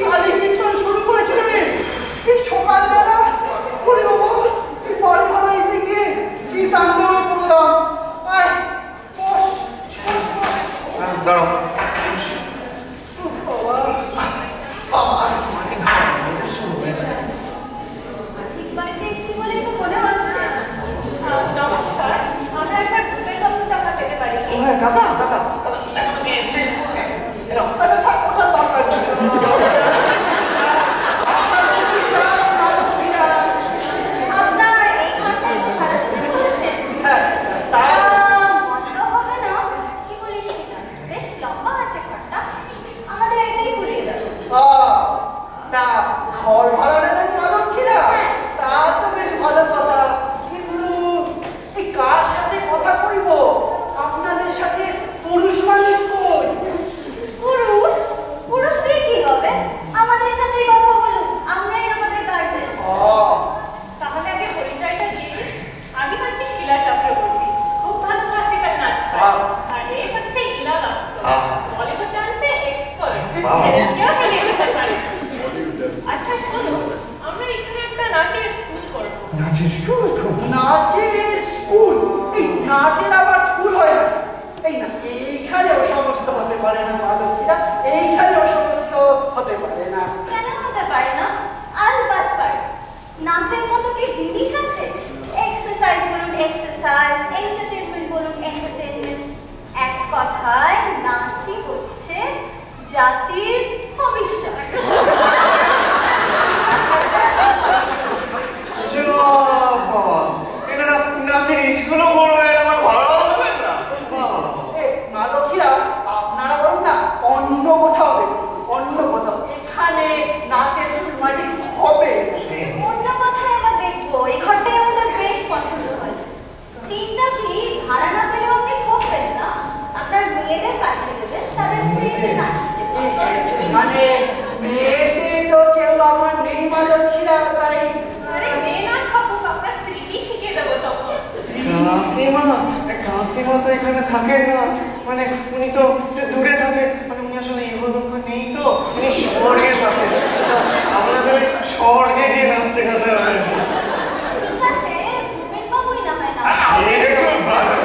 কালী কীর্তন শুরু করেছিল রে এই সকালবেলা। ওরে বাবা, এই বাড়ি ভাড়া নিতে গিয়ে কি তাণ্ডবে পড়লাম। আয় বস বস বস। দাঁড়াও বাবা, তোমাকে ঘাড়ে শুরু হয়েছে। ঠিক বাড়িতে এসেছি বলেই তো মনে হচ্ছে। নমস্কার, আমরা একটা গ্রুপের কত টাকা পেতে পারি? হ্যাঁ কাকা কাকা তুমি এসছে ওটা দরকার নেই। আপনার এই ঘরটায় তো ভাড়া দিতে বলেছেন। হ্যাঁ তা মন্দ হবে না, কি বলিস সেটা? বেশ লম্বা আছে ঘরটা, আমাদের এটাই ঘুরিয়ে দেবো। তা ঘর ভাড়া নেবেন মালক্ষীরা? তা তো বেশ ভালো কথা, কিন্তু এই কার সাথে কথা কইব? আপনাদের সাথে পুরুষ মানুষ কই? পুরুষ? পুরুষ দিয়ে কি হবে? আমাদের সাথেই কথা বলুন, আমরাই আমাদের গার্জেন। তাহলে আগে পরিচয়টা দিয়ে দিই। আমি হচ্ছি শিলা চক্রবর্তী, খুব ভালো ক্লাসিক্যাল নাচ পারি। আর এই হচ্ছে ইলা দত্ত, বলিউড ডান্সে এক্সপার্ট, কেউ টেলিভিশন পারে। আচ্ছা শোনো, আমরা এখানে একটা নাচের স্কুল করবো। নাচের স্কুল? নাচের স্কুল? এই নাচের আবার স্কুল হয় না? এই না, এইখানেও সমস্ত হতে পারে না মালক্ষীরা, এইখানেও সমস্ত হতে পারে না। কেন হতে পারে না? আলবাত পারে। নাচের মতো কি জিনিস আছে? এক্সারসাইজ বলুন এক্সারসাইজ, এন্টারটেইনমেন্ট বলুন এন্টারটেইনমেন্ট। এক কথায় নাচই হচ্ছে জাতির ভবিষ্যৎ। বাবা, এটা নাচের স্কুলও করবে, আমার ভাড়াও দেবেন না? মালক্ষীরা, আপনারা বলুন না অন্য কোথাও দেখুন, অন্য কোথাও। এখানে নাচের স্কুল মানে হবে। অন্য কথায় আবার দেখবো, এই ঘরটাই আমাদের বেশ পছন্দ হয়েছে। চিন্তা কি, ভাড়া না পেলেও আপনি করবেন না, আপনার মেয়েদের কাছে দেবেন, তাদের ফ্রিতে নাচ দেবেন। মানে মেয়েতে তো কেউ আমার নেই মালক্ষীরা, তাই আরে মেয়ে না থাকুক, আপনার স্ত্রীকেই শিখিয়ে দেবো তখন। কাকিমা তো এখানে থাকেন না, মানে উনি তো দূরে থাকেন, মানে উনি আসলে ইহলোক নেই তো, উনি স্বর্গে থাকেন। আপনাদের স্বর্গে গিয়ে নাচ শেখাতে হবে। ঠিক আছে, ভূপেন বাবুই না হয় না। সেরকম ভালো।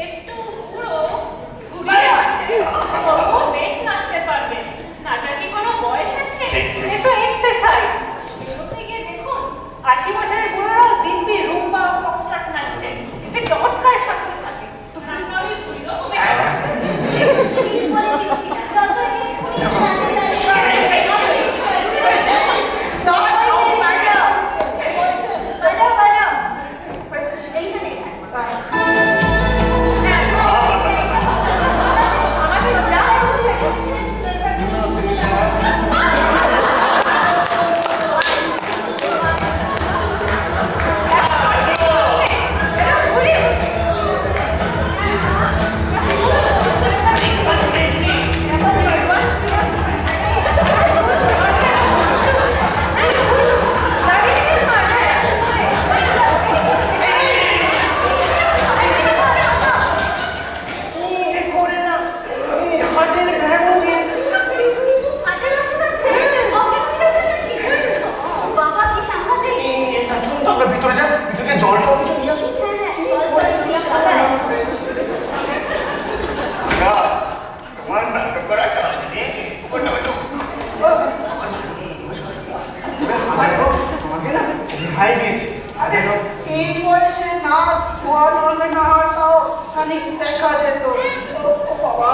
একটু পুরো ঘুরিয়ে আছে, তবুও বেশ নাচতে পারবে। নাচার কি কোনো বয়স আছে? এ তো এক্সারসাইজ। ইউরোপে গিয়ে দেখুন, 80 বছরের বুড়োরাও দিব্যি রুম্বা ফক্সট্রট নাচছে, এতে চমৎকার শাস্তি থাকে। নাচটা ওই ঘুরিও হবে না। ঠিক বলেছিস শিলা, যত এক্ষুনি নাচে বাজাও বাজাও এইখানে আমাদের যা এই বয়সে নাচ জোয়ান হলে না হয় তাও খানিক দেখা যেত। বাবা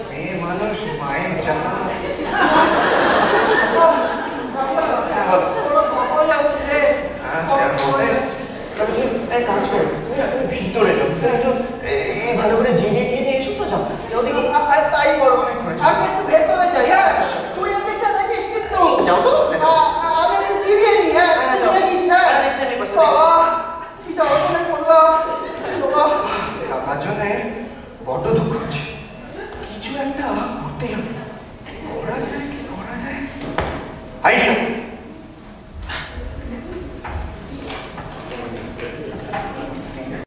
মেয়ে মানুষ মায়ের জানা। ভিতরে ভালো করে জিরিয়ে টিরিয়ে এসো তো, যাও দেখি।